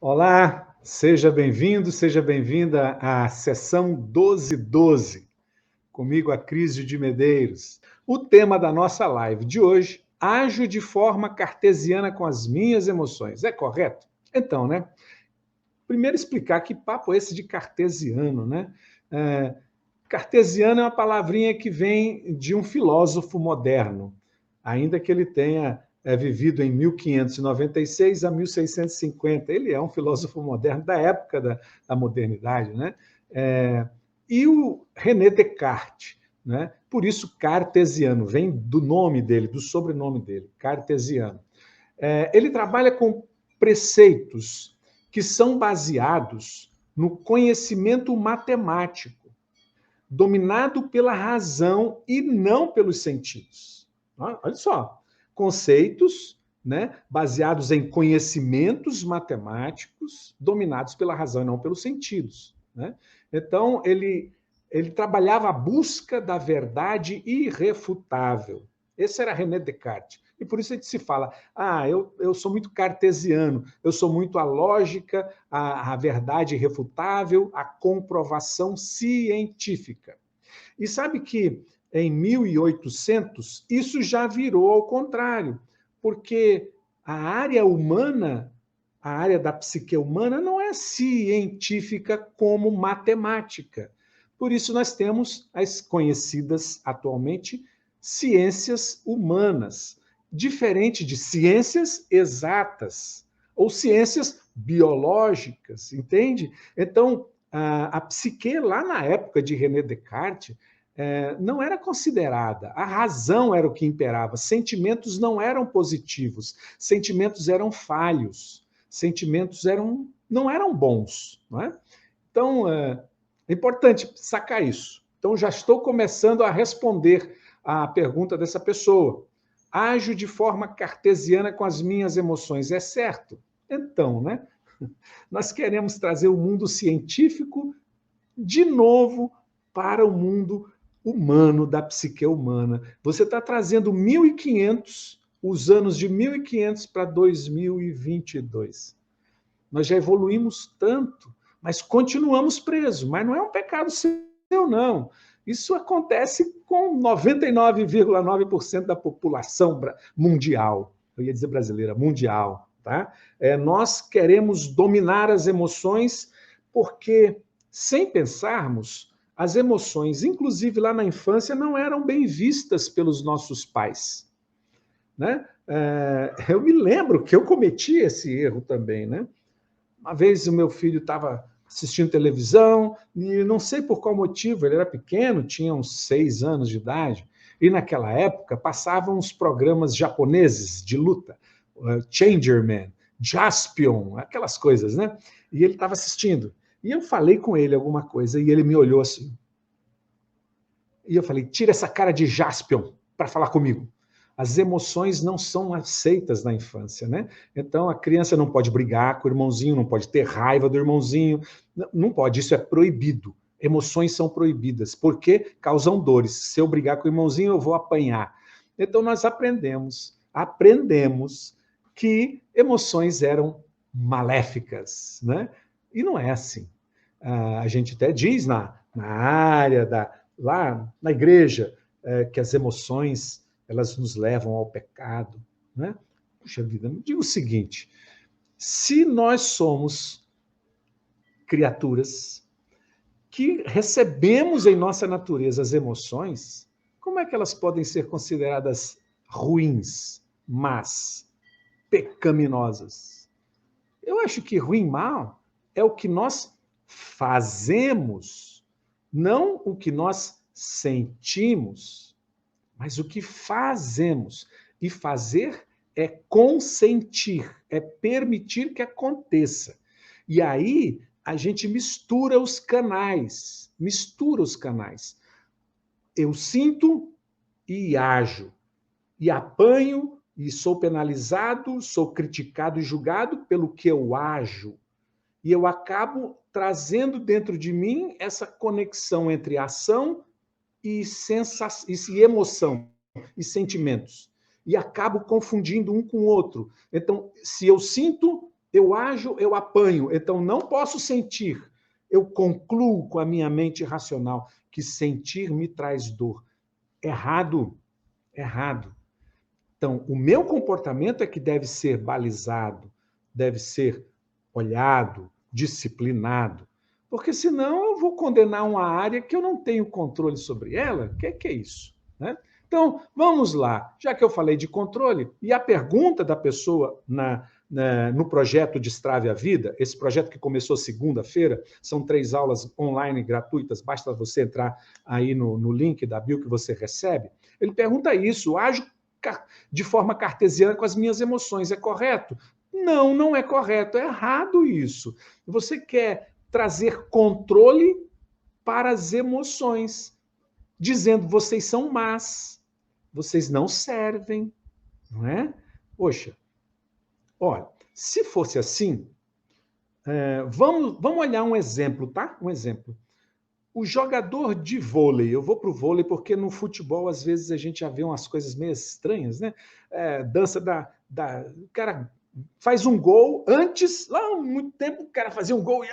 Olá, seja bem-vindo, seja bem-vinda à sessão 1212. Comigo, a Crise de Medeiros. O tema da nossa live de hoje: ajo de forma cartesiana com as minhas emoções. É correto? Então, né? Primeiro explicar que papo é esse de cartesiano, né? Cartesiano é uma palavrinha que vem de um filósofo moderno, ainda que ele tenha vivido em 1596 a 1650. Ele é um filósofo moderno da época da modernidade, né? E o René Descartes, né? Por isso cartesiano, vem do nome dele, do sobrenome dele, cartesiano. Ele trabalha com preceitos que são baseados no conhecimento matemático, dominado pela razão e não pelos sentidos. Olha só, conceitos, né, baseados em conhecimentos matemáticos, dominados pela razão e não pelos sentidos. Né? Então, ele trabalhava a busca da verdade irrefutável. Esse era René Descartes. E por isso a gente se fala, eu sou muito cartesiano, eu sou muito a lógica, a verdade irrefutável, a comprovação científica. E sabe que em 1800 isso já virou ao contrário, porque a área humana, a área da psique humana não é científica como matemática. Por isso nós temos as conhecidas atualmente ciências humanas, diferente de ciências exatas ou ciências biológicas, entende? Então, a psique, lá na época de René Descartes, não era considerada. A razão era o que imperava. Sentimentos não eram positivos. Sentimentos eram falhos. Sentimentos não eram bons. Não é? Então, é importante sacar isso. Então, já estou começando a responder à pergunta dessa pessoa. Ajo de forma cartesiana com as minhas emoções. É certo? Então, né? Nós queremos trazer o mundo científico de novo para o mundo humano, da psique humana. Você está trazendo 1500, os anos de 1500 para 2022. Nós já evoluímos tanto, mas continuamos presos. Mas não é um pecado seu, não. Isso acontece com 99,9% da população mundial. Eu ia dizer brasileira, mundial. Tá? Nós queremos dominar as emoções porque, sem pensarmos, as emoções, inclusive lá na infância, não eram bem vistas pelos nossos pais. Né? Eu me lembro que eu cometi esse erro também. Né? Uma vez o meu filho estava assistindo televisão e não sei por qual motivo, ele era pequeno, tinha uns 6 anos de idade, e naquela época passavam os programas japoneses de luta, Changerman, Jaspion, aquelas coisas, né? E ele estava assistindo. E eu falei com ele alguma coisa e ele me olhou assim. E eu falei, tira essa cara de Jaspion para falar comigo. As emoções não são aceitas na infância, né? Então a criança não pode brigar com o irmãozinho, não pode ter raiva do irmãozinho, não pode, isso é proibido. Emoções são proibidas, porque causam dores. Se eu brigar com o irmãozinho, eu vou apanhar. Então nós aprendemos que emoções eram maléficas, né? E não é assim. A gente até diz na área lá na igreja que as emoções elas nos levam ao pecado, né? Puxa vida, me diga o seguinte: se nós somos criaturas que recebemos em nossa natureza as emoções, como é que elas podem ser consideradas ruins, más, pecaminosas? Eu acho que ruim, mal é o que nós fazemos, não o que nós sentimos, mas o que fazemos. E fazer é consentir, é permitir que aconteça. E aí a gente mistura os canais, Eu sinto e ajo, e apanho e sou penalizado, sou criticado e julgado pelo que eu ajo. E eu acabo trazendo dentro de mim essa conexão entre ação e emoção e sentimentos. E acabo confundindo um com o outro. Então, se eu sinto, Eu ajo, eu apanho, então não posso sentir. Eu concluo com a minha mente racional que sentir me traz dor. Errado, errado. Então, o meu comportamento é que deve ser balizado, deve ser olhado, disciplinado, porque senão eu vou condenar uma área que eu não tenho controle sobre ela. O que é isso? Né? Então, vamos lá. Já que eu falei de controle, e a pergunta da pessoa no projeto Destrave a Vida, esse projeto que começou segunda-feira, são 3 aulas online gratuitas, basta você entrar aí no link da bio que você recebe. Ele pergunta isso: ajo de forma cartesiana com as minhas emoções, é correto? Não, não é correto, é errado isso. Você quer trazer controle para as emoções, dizendo vocês são más, vocês não servem, não é? Poxa, olha, se fosse assim, vamos olhar um exemplo, tá? Um exemplo. O jogador de vôlei, eu vou para o vôlei porque no futebol, às vezes, a gente já vê umas coisas meio estranhas, né? Dança o cara faz um gol, antes, lá há muito tempo, o cara fazia um gol,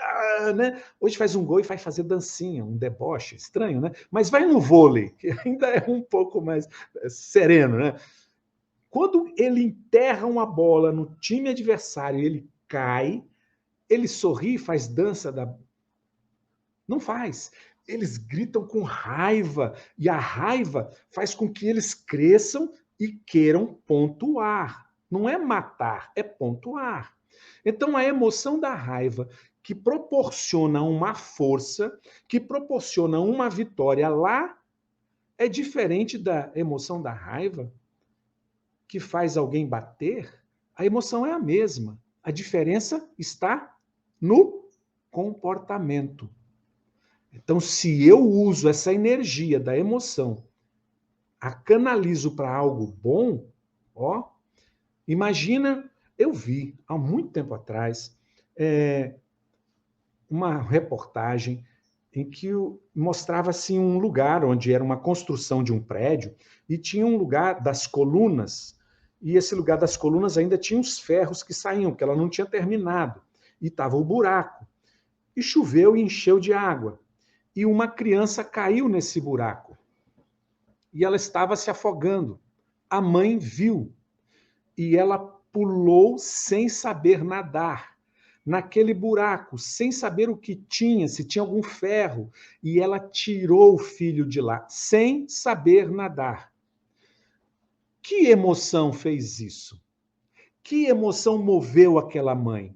né? Hoje faz um gol e vai fazer dancinha, um deboche, estranho, né? Mas vai no vôlei, que ainda é um pouco mais sereno, né? Quando ele enterra uma bola no time adversário e ele cai, ele sorri e faz dança da... Não faz. Eles gritam com raiva, e a raiva faz com que eles cresçam e queiram pontuar. Não é matar, é pontuar. Então, a emoção da raiva, que proporciona uma força, que proporciona uma vitória lá, é diferente da emoção da raiva, que faz alguém bater. A emoção é a mesma. A diferença está no comportamento. Então, se eu uso essa energia da emoção, a canalizo para algo bom, ó, imagina, eu vi há muito tempo atrás uma reportagem em que mostrava assim um lugar onde era uma construção de um prédio e tinha um lugar das colunas, e esse lugar das colunas ainda tinha os ferros que saíam, que ela não tinha terminado, e estava o buraco. E choveu e encheu de água. E uma criança caiu nesse buraco. E ela estava se afogando. A mãe viu e ela pulou sem saber nadar naquele buraco, sem saber o que tinha, se tinha algum ferro, e ela tirou o filho de lá, sem saber nadar. Que emoção fez isso? Que emoção moveu aquela mãe?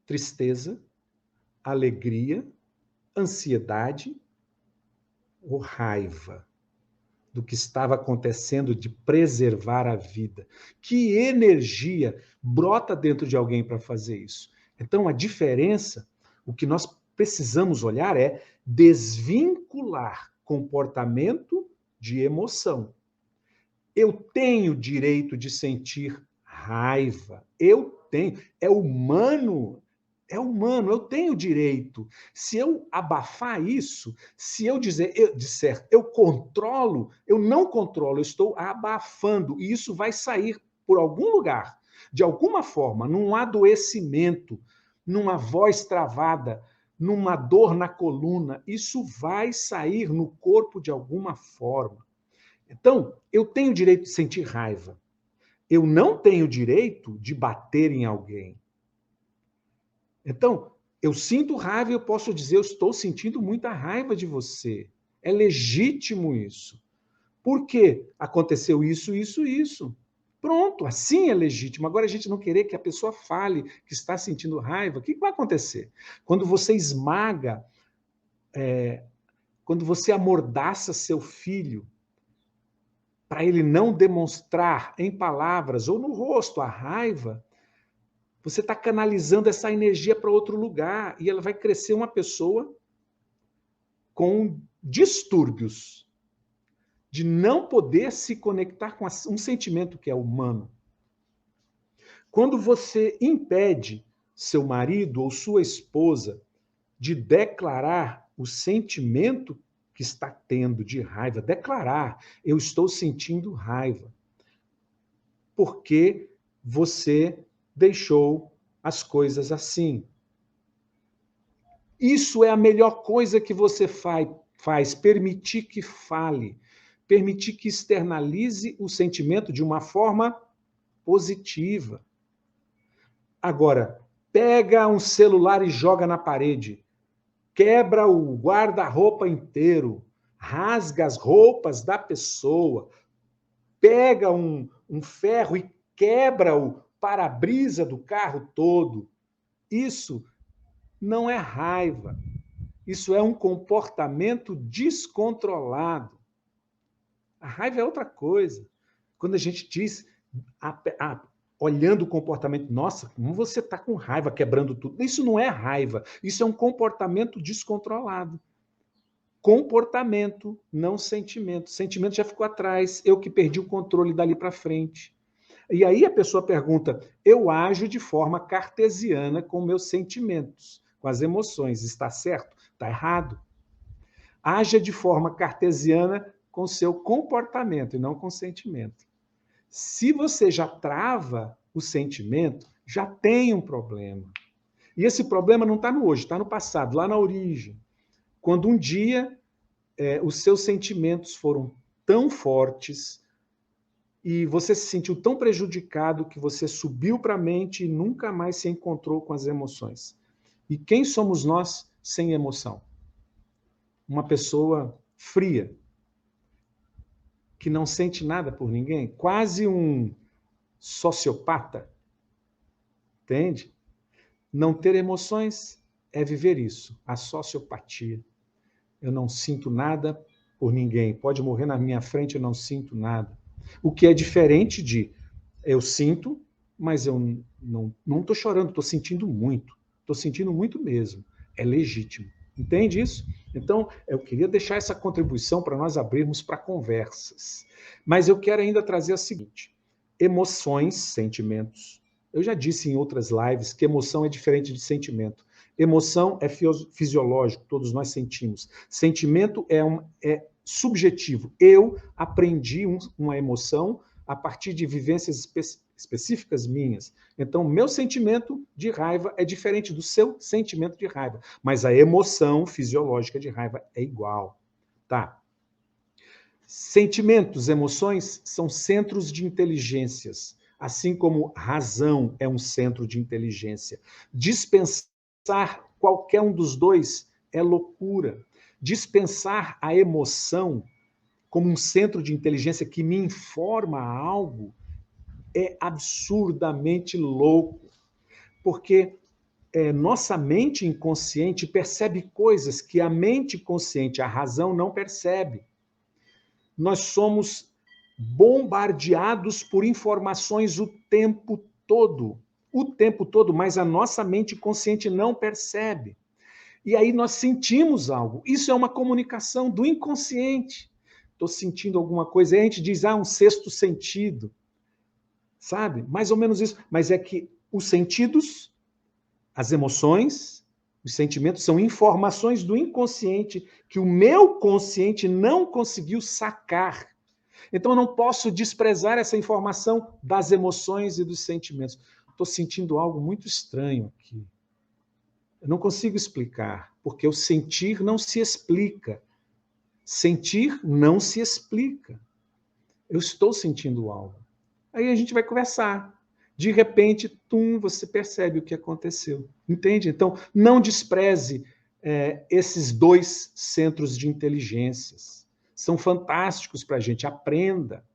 Tristeza, alegria, ansiedade ou raiva do que estava acontecendo de preservar a vida? Que energia brota dentro de alguém para fazer isso? Então, a diferença, o que nós precisamos olhar é desvincular comportamento de emoção. Eu tenho direito de sentir raiva. Eu tenho. É humano, eu tenho direito. Se eu abafar isso, se eu disser eu controlo, eu não controlo, eu estou abafando, e isso vai sair por algum lugar, de alguma forma, num adoecimento, numa voz travada, numa dor na coluna, isso vai sair no corpo de alguma forma. Então, eu tenho direito de sentir raiva. Eu não tenho direito de bater em alguém. Então, eu sinto raiva e eu posso dizer, eu estou sentindo muita raiva de você. É legítimo isso. Por quê? Aconteceu isso, isso, isso. Pronto, assim é legítimo. Agora, a gente não querer que a pessoa fale que está sentindo raiva, o que vai acontecer? Quando você esmaga, quando você amordaça seu filho, para ele não demonstrar em palavras ou no rosto a raiva, você está canalizando essa energia para outro lugar e ela vai crescer uma pessoa com distúrbios de não poder se conectar com um sentimento que é humano. Quando você impede seu marido ou sua esposa de declarar o sentimento que está tendo de raiva, declarar, eu estou sentindo raiva, porque você deixou as coisas assim. Isso é a melhor coisa que você faz, permitir que fale, permitir que externalize o sentimento de uma forma positiva. Agora, pega um celular e joga na parede, quebra o guarda-roupa inteiro, rasga as roupas da pessoa, pega um ferro e quebra o para-brisa do carro todo. Isso não é raiva. Isso é um comportamento descontrolado. A raiva é outra coisa. Quando a gente diz, olhando o comportamento, nossa, como você está com raiva, quebrando tudo. Isso não é raiva, isso é um comportamento descontrolado. Comportamento, não sentimento. Sentimento já ficou atrás, eu que perdi o controle dali para frente. E aí a pessoa pergunta, eu ajo de forma cartesiana com meus sentimentos, com as emoções, está certo? Está errado. Haja de forma cartesiana com seu comportamento e não com sentimento. Se você já trava o sentimento, já tem um problema. E esse problema não está no hoje, está no passado, lá na origem. Quando um dia os seus sentimentos foram tão fortes e você se sentiu tão prejudicado que você subiu para a mente e nunca mais se encontrou com as emoções. E quem somos nós sem emoção? Uma pessoa fria, que não sente nada por ninguém, quase um sociopata, entende? Não ter emoções é viver isso, a sociopatia. Eu não sinto nada por ninguém, pode morrer na minha frente, eu não sinto nada. O que é diferente de eu sinto, mas eu não estou chorando, estou sentindo muito mesmo. É legítimo. Entende isso? Então, eu queria deixar essa contribuição para nós abrirmos para conversas. Mas eu quero ainda trazer a seguinte: emoções, sentimentos. Eu já disse em outras lives que emoção é diferente de sentimento. Emoção é fisiológico, todos nós sentimos. Sentimento é subjetivo. Eu aprendi uma emoção a partir de vivências específicas minhas. Então, meu sentimento de raiva é diferente do seu sentimento de raiva, mas a emoção fisiológica de raiva é igual. Tá? Sentimentos, emoções são centros de inteligências, assim como razão é um centro de inteligência. Dispensar qualquer um dos dois é loucura. Dispensar a emoção como um centro de inteligência que me informa algo é absurdamente louco, porque nossa mente inconsciente percebe coisas que a mente consciente, a razão, não percebe. Nós somos bombardeados por informações o tempo todo, mas a nossa mente consciente não percebe. E aí nós sentimos algo. Isso é uma comunicação do inconsciente. Estou sentindo alguma coisa. Aí a gente diz, um sexto sentido. Sabe? Mais ou menos isso. Mas é que os sentidos, as emoções, os sentimentos são informações do inconsciente que o meu consciente não conseguiu sacar. Então eu não posso desprezar essa informação das emoções e dos sentimentos. Estou sentindo algo muito estranho aqui. Eu não consigo explicar, porque o sentir não se explica. Sentir não se explica. Eu estou sentindo algo. Aí a gente vai conversar. De repente, você percebe o que aconteceu. Entende? Então, não despreze esses dois centros de inteligências. São fantásticos para a gente. Aprenda.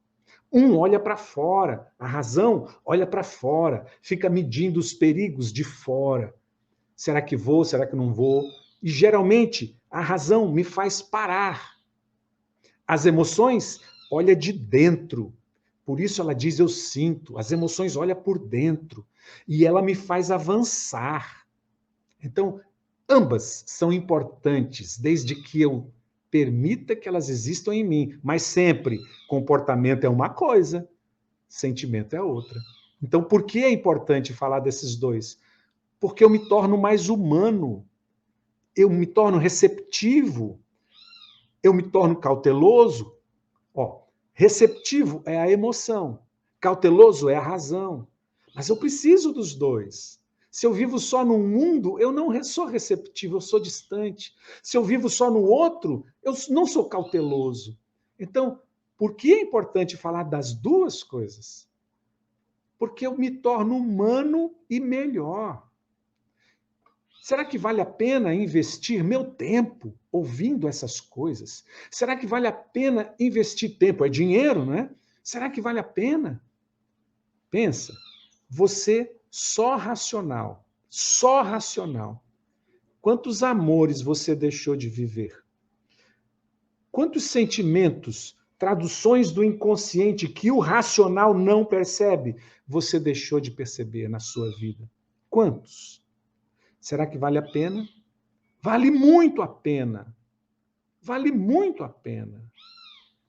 Um olha para fora. A razão olha para fora. Fica medindo os perigos de fora. Será que vou? Será que não vou? E, geralmente, a razão me faz parar. As emoções olham de dentro. Por isso ela diz, eu sinto. As emoções olham por dentro. E ela me faz avançar. Então, ambas são importantes, desde que eu permita que elas existam em mim. Mas sempre, comportamento é uma coisa, sentimento é outra. Então, por que é importante falar desses dois? Porque eu me torno mais humano. Eu me torno receptivo. Eu me torno cauteloso. Receptivo é a emoção, cauteloso é a razão. Mas eu preciso dos dois. Se eu vivo só num mundo, eu não sou receptivo, eu sou distante. Se eu vivo só no outro, eu não sou cauteloso. Então, por que é importante falar das duas coisas? Porque eu me torno humano e melhor. Será que vale a pena investir meu tempo ouvindo essas coisas? Será que vale a pena investir tempo? É dinheiro, não é? Será que vale a pena? Pensa, você só racional, só racional. Quantos amores você deixou de viver? Quantos sentimentos, traduções do inconsciente que o racional não percebe, você deixou de perceber na sua vida? Quantos? Será que vale a pena? Vale muito a pena. Vale muito a pena.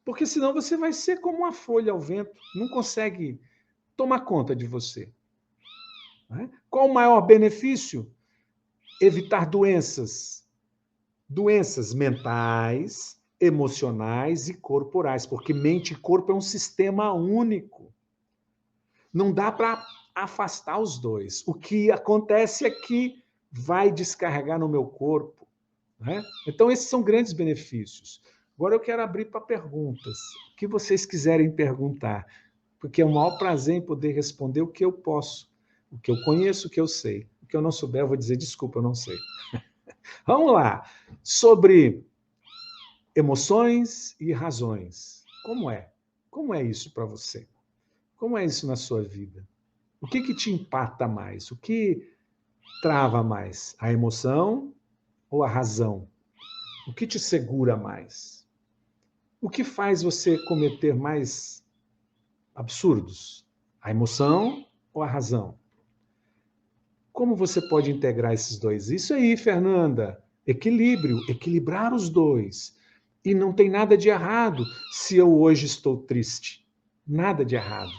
Porque senão você vai ser como uma folha ao vento, não consegue tomar conta de você. Não é? Qual o maior benefício? Evitar doenças. Doenças mentais, emocionais e corporais, porque mente e corpo é um sistema único. Não dá para afastar os dois. O que acontece é que vai descarregar no meu corpo. Né? Então, esses são grandes benefícios. Agora eu quero abrir para perguntas. O que vocês quiserem perguntar, porque é um maior prazer em poder responder o que eu posso, o que eu conheço, o que eu sei. O que eu não souber, eu vou dizer desculpa, eu não sei. Vamos lá. Sobre emoções e razões. Como é? Como é isso para você? Como é isso na sua vida? O que te empata mais? O que trava mais? A emoção ou a razão? O que te segura mais? O que faz você cometer mais absurdos? A emoção ou a razão? Como você pode integrar esses dois? Isso aí, Fernanda. Equilíbrio, equilibrar os dois. E não tem nada de errado se eu hoje estou triste. Nada de errado.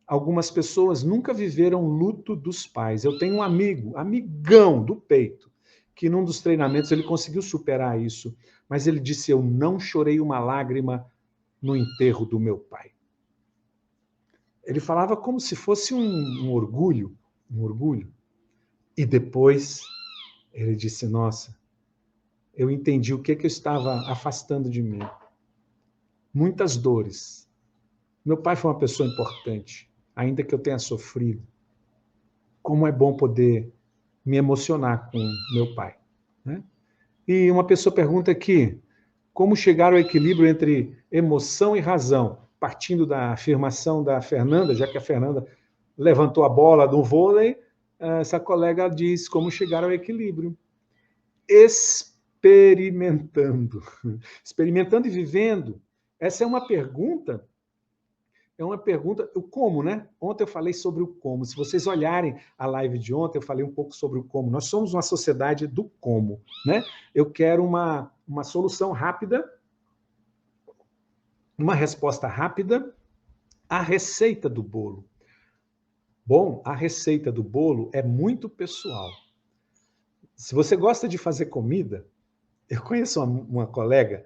Algumas pessoas nunca viveram luto dos pais. Eu tenho um amigo, amigão do peito, que num dos treinamentos ele conseguiu superar isso, mas ele disse: eu não chorei uma lágrima no enterro do meu pai. Ele falava como se fosse um orgulho, um orgulho. E depois ele disse: nossa, eu entendi o que eu estava afastando de mim. Muitas dores. Meu pai foi uma pessoa importante, ainda que eu tenha sofrido. Como é bom poder me emocionar com meu pai. Né? E uma pessoa pergunta aqui, como chegar ao equilíbrio entre emoção e razão? Partindo da afirmação da Fernanda, já que a Fernanda levantou a bola do vôlei, essa colega diz como chegar ao equilíbrio. Experimentando. Experimentando e vivendo. Essa é uma pergunta, o como, né? Ontem eu falei sobre o como. Se vocês olharem a live de ontem, eu falei um pouco sobre o como. Nós somos uma sociedade do como, né? Eu quero uma solução rápida, uma resposta rápida, a receita do bolo. Bom, a receita do bolo é muito pessoal. Se você gosta de fazer comida, eu conheço uma colega,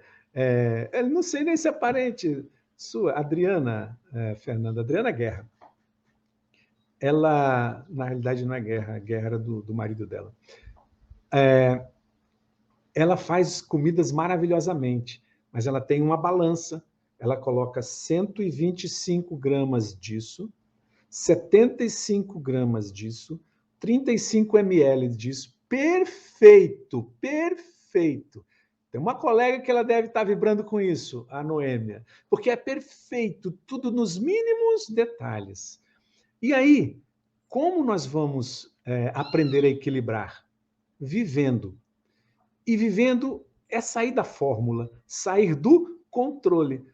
não sei nem se é parente sua, Adriana, Fernanda, Adriana Guerra. Ela, na realidade, não é Guerra, a Guerra era do marido dela. Ela faz comidas maravilhosamente, mas ela tem uma balança, ela coloca 125 gramas disso, 75 gramas disso, 35 ml disso, perfeito, perfeito. Tem uma colega que ela deve estar vibrando com isso, a Noêmia, porque é perfeito, tudo nos mínimos detalhes. E aí, como nós vamos aprender a equilibrar? Vivendo. E vivendo é sair da fórmula, sair do controle.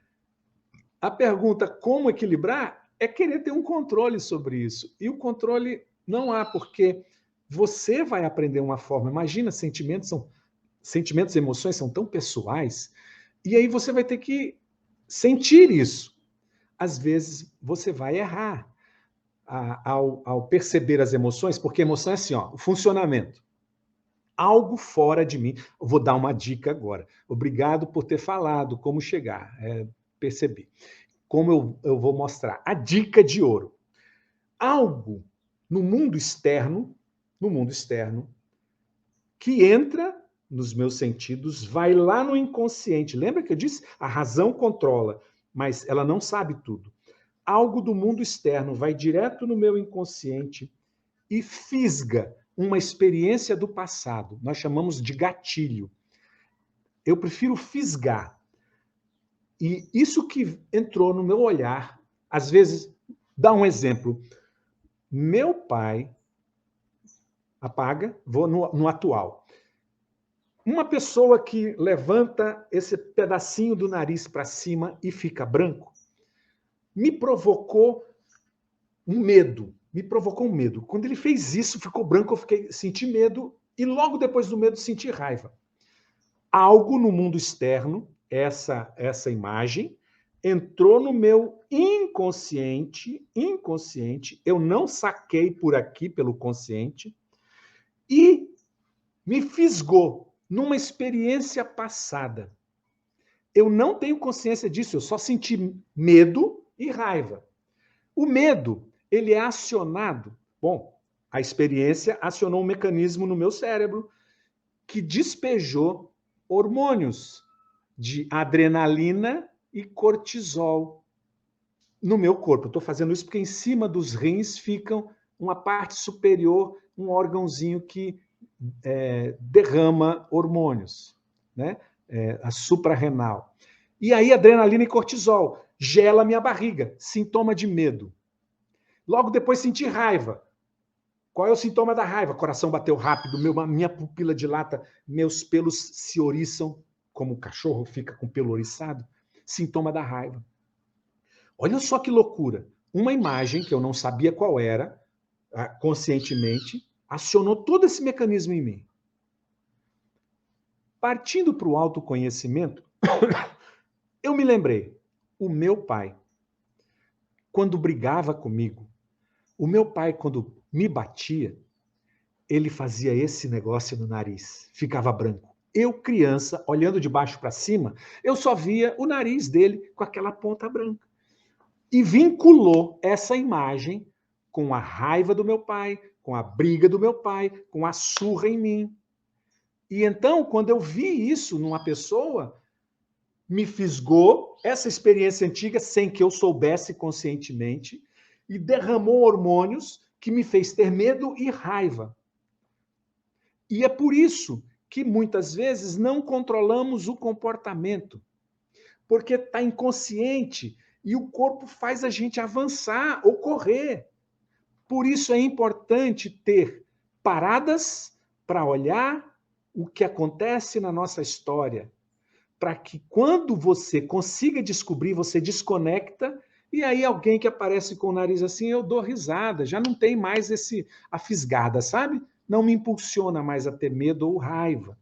A pergunta como equilibrar é querer ter um controle sobre isso. E o controle não há, porque você vai aprender uma forma. Imagina, sentimentos e emoções são tão pessoais, e aí você vai ter que sentir isso. Às vezes você vai errar ao perceber as emoções, porque emoção é assim, ó, o funcionamento. Algo fora de mim. Eu vou dar uma dica agora. Obrigado por ter falado como chegar. Percebi. Como eu vou mostrar? A dica de ouro. algo no mundo externo, que entra nos meus sentidos, vai lá no inconsciente. Lembra que eu disse? A razão controla, mas ela não sabe tudo. Algo do mundo externo vai direto no meu inconsciente e fisga uma experiência do passado. Nós chamamos de gatilho. Eu prefiro fisgar. E isso que entrou no meu olhar, às vezes, dá um exemplo. Meu pai, apaga, vou no atual. Uma pessoa que levanta esse pedacinho do nariz para cima e fica branco, me provocou um medo. Quando ele fez isso, ficou branco, senti medo, e logo depois do medo, senti raiva. Algo no mundo externo, essa imagem, entrou no meu inconsciente, eu não saquei por aqui, pelo consciente, e me fisgou numa experiência passada. Eu não tenho consciência disso, eu só senti medo e raiva. O medo, ele é acionado. Bom, a experiência acionou um mecanismo no meu cérebro que despejou hormônios de adrenalina e cortisol no meu corpo. Estou fazendo isso porque em cima dos rins ficam uma parte superior, um órgãozinho que derrama hormônios, né? A suprarrenal. E aí, adrenalina e cortisol gela minha barriga, sintoma de medo. Logo depois senti raiva. Qual é o sintoma da raiva? Coração bateu rápido, minha pupila dilata, meus pelos se oriçam, como o cachorro fica com o pelo oriçado. Sintoma da raiva. Olha só que loucura. Uma imagem que eu não sabia qual era, conscientemente, acionou todo esse mecanismo em mim. Partindo para o autoconhecimento, eu me lembrei, o meu pai, quando brigava comigo, o meu pai, quando me batia, ele fazia esse negócio no nariz, ficava branco. Eu, criança, olhando de baixo para cima, eu só via o nariz dele com aquela ponta branca. E vinculou essa imagem com a raiva do meu pai, com a briga do meu pai, com a surra em mim. E então, quando eu vi isso numa pessoa, me fisgou essa experiência antiga sem que eu soubesse conscientemente e derramou hormônios que me fez ter medo e raiva. E é por isso que muitas vezes não controlamos o comportamento, porque está inconsciente e o corpo faz a gente avançar ou correr. Por isso é importante ter paradas para olhar o que acontece na nossa história, para que quando você consiga descobrir, você desconecta, e aí alguém que aparece com o nariz assim, eu dou risada, já não tem mais a fisgada, sabe? Não me impulsiona mais a ter medo ou raiva.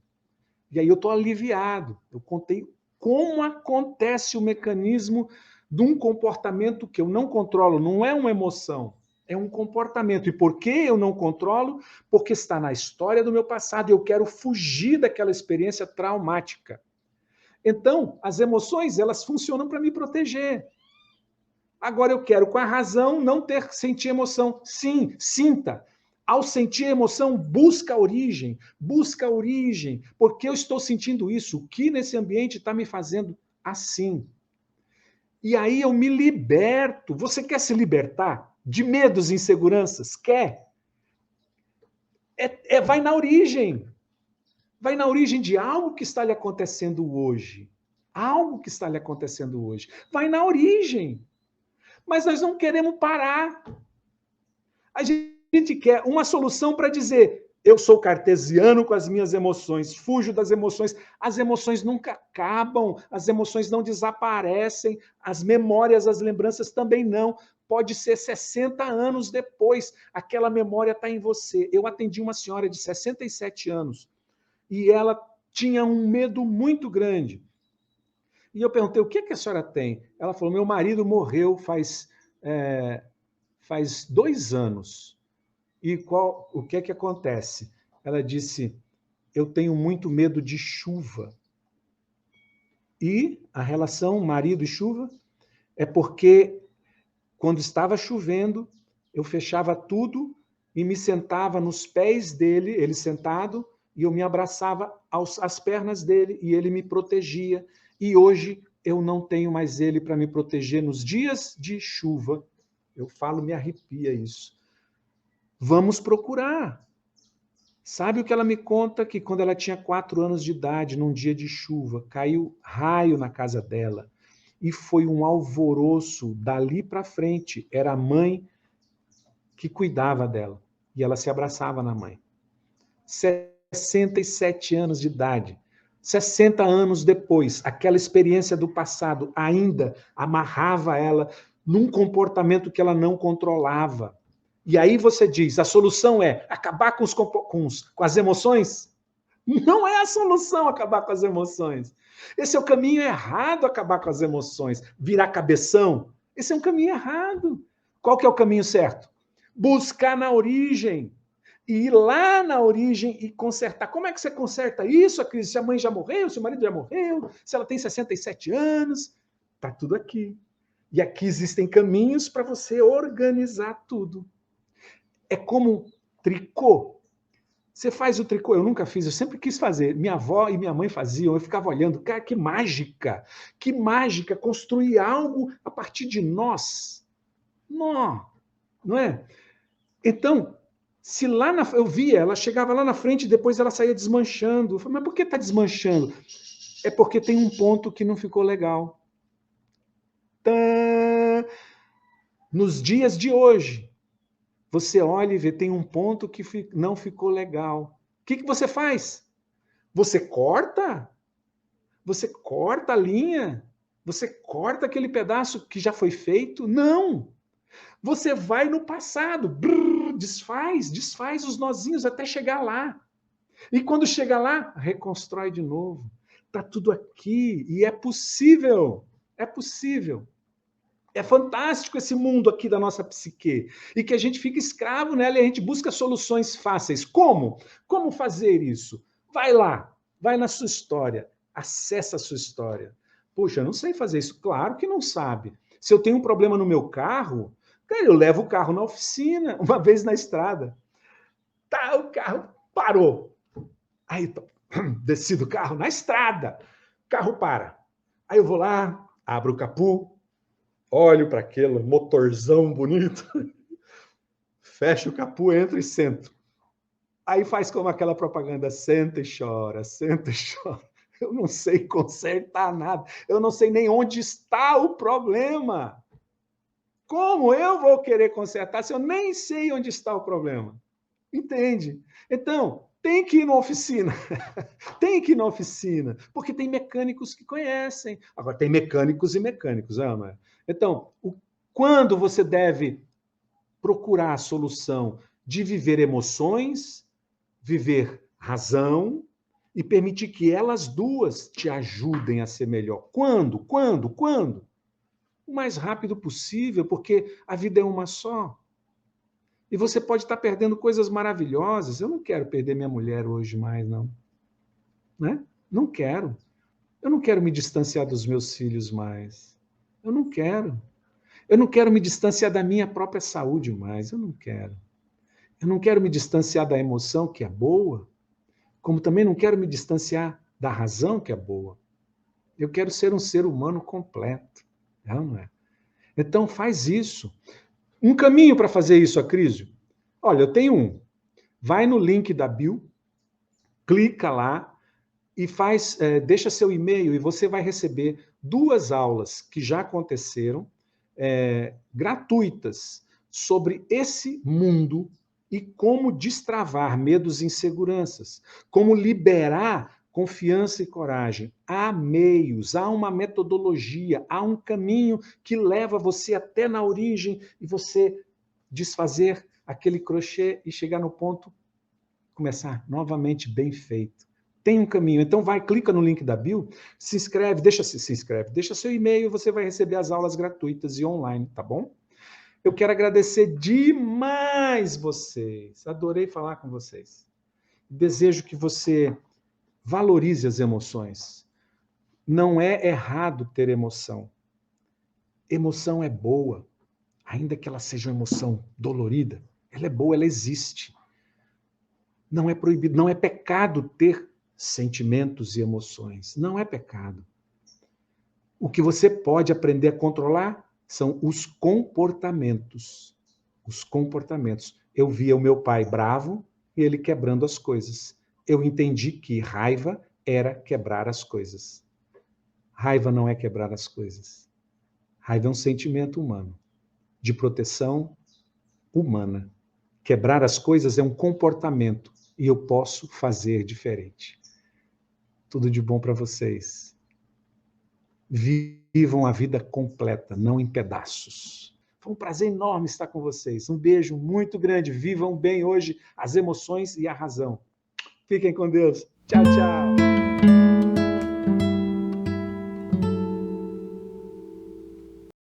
E aí eu estou aliviado. Eu contei como acontece o mecanismo de um comportamento que eu não controlo, não é uma emoção, é um comportamento. E por que eu não controlo? Porque está na história do meu passado e eu quero fugir daquela experiência traumática. Então, as emoções, elas funcionam para me proteger. Agora eu quero, com a razão, não sentir emoção. Sim, sinta. Ao sentir emoção, busca a origem. Busca a origem. Por que eu estou sentindo isso? O que nesse ambiente está me fazendo assim? E aí eu me liberto. Você quer se libertar de medos e inseguranças? Quer? Vai na origem. Vai na origem de algo que está lhe acontecendo hoje. Algo que está lhe acontecendo hoje. Vai na origem. Mas nós não queremos parar. A gente quer uma solução para dizer, eu sou cartesiano com as minhas emoções, fujo das emoções. As emoções nunca acabam, as emoções não desaparecem, as memórias, as lembranças também não. Pode ser 60 anos depois, aquela memória está em você. Eu atendi uma senhora de 67 anos e ela tinha um medo muito grande. E eu perguntei, o que a senhora tem? Ela falou, meu marido morreu faz 2 anos. E o que acontece? Ela disse, eu tenho muito medo de chuva. E a relação marido e chuva é porque, quando estava chovendo, eu fechava tudo e me sentava nos pés dele, ele sentado, e eu me abraçava às pernas dele e ele me protegia. E hoje eu não tenho mais ele para me proteger nos dias de chuva. Eu falo, me arrepia isso. Vamos procurar. Sabe o que ela me conta? Que quando ela tinha 4 anos de idade, num dia de chuva, caiu raio na casa dela. E foi um alvoroço dali para frente. Era a mãe que cuidava dela. E ela se abraçava na mãe. 67 anos de idade. 60 anos depois, aquela experiência do passado ainda amarrava ela num comportamento que ela não controlava. E aí você diz, a solução é acabar com as emoções? Não é a solução acabar com as emoções. Esse é o caminho errado, acabar com as emoções. Virar cabeção, esse é um caminho errado. Qual que é o caminho certo? Buscar na origem. E ir lá na origem e consertar. Como é que você conserta isso, Cris? Se a mãe já morreu, se o marido já morreu, se ela tem 67 anos, está tudo aqui. E aqui existem caminhos para você organizar tudo. É como tricô. Você faz o tricô, eu nunca fiz, eu sempre quis fazer. Minha avó e minha mãe faziam, eu ficava olhando, cara, que mágica construir algo a partir de nós. Não é? Então, se lá eu via, ela chegava lá na frente e depois ela saía desmanchando. Eu falei, mas por que está desmanchando? É porque tem um ponto que não ficou legal. Nos dias de hoje, você olha e vê, tem um ponto que não ficou legal. O que você faz? Você corta? Você corta a linha? Você corta aquele pedaço que já foi feito? Não! Você vai no passado, desfaz os nozinhos até chegar lá. E quando chega lá, reconstrói de novo. Está tudo aqui e é possível. É possível. É fantástico esse mundo aqui da nossa psique. E que a gente fica escravo nela e a gente busca soluções fáceis. Como? Como fazer isso? Vai lá, vai na sua história, acessa a sua história. Poxa, eu não sei fazer isso. Claro que não sabe. Se eu tenho um problema no meu carro, cara, eu levo o carro na oficina, uma vez na estrada. Tá, o carro parou. Aí, desci do carro na estrada. O carro para. Aí eu vou lá, abro o capô, olho para aquele motorzão bonito, fecho o capô, entro e sento. Aí faz como aquela propaganda, senta e chora, senta e chora. Eu não sei consertar nada. Eu não sei nem onde está o problema. Como eu vou querer consertar se eu nem sei onde está o problema? Entende? Então, tem que ir na oficina. Tem que ir na oficina, porque tem mecânicos que conhecem. Agora, tem mecânicos e mecânicos, ama. Então, quando você deve procurar a solução de viver emoções, viver razão e permitir que elas duas te ajudem a ser melhor. Quando? O mais rápido possível, porque a vida é uma só. E você pode estar perdendo coisas maravilhosas. Eu não quero perder minha mulher hoje mais, não. Né? Não quero. Eu não quero me distanciar dos meus filhos mais. Eu não quero. Eu não quero me distanciar da minha própria saúde mais. Eu não quero. Eu não quero me distanciar da emoção, que é boa, como também não quero me distanciar da razão, que é boa. Eu quero ser um ser humano completo. Não é? Então, faz isso. Um caminho para fazer isso, Acrísio? Olha, eu tenho um. Vai no link da bio, clica lá e deixa seu e-mail e você vai receber 2 aulas que já aconteceram, gratuitas, sobre esse mundo e como destravar medos e inseguranças, como liberar confiança e coragem. Há meios, há uma metodologia, há um caminho que leva você até na origem e você desfazer aquele crochê e chegar no ponto, começar novamente bem feito. Tem um caminho. Então vai, clica no link da bio, se inscreve, deixa seu e-mail, você vai receber as aulas gratuitas e online, tá bom? Eu quero agradecer demais vocês. Adorei falar com vocês. Desejo que você valorize as emoções. Não é errado ter emoção. Emoção é boa. ainda que ela seja uma emoção dolorida, ela é boa, ela existe. Não é proibido, não é pecado ter sentimentos e emoções. Não é pecado. O que você pode aprender a controlar são os comportamentos. Os comportamentos. Eu via o meu pai bravo e ele quebrando as coisas. Eu entendi que raiva era quebrar as coisas. Raiva não é quebrar as coisas. Raiva é um sentimento humano, de proteção humana. Quebrar as coisas é um comportamento e eu posso fazer diferente. Tudo de bom para vocês. Vivam a vida completa, não em pedaços. Foi um prazer enorme estar com vocês. Um beijo muito grande. Vivam bem hoje as emoções e a razão. Fiquem com Deus. Tchau, tchau.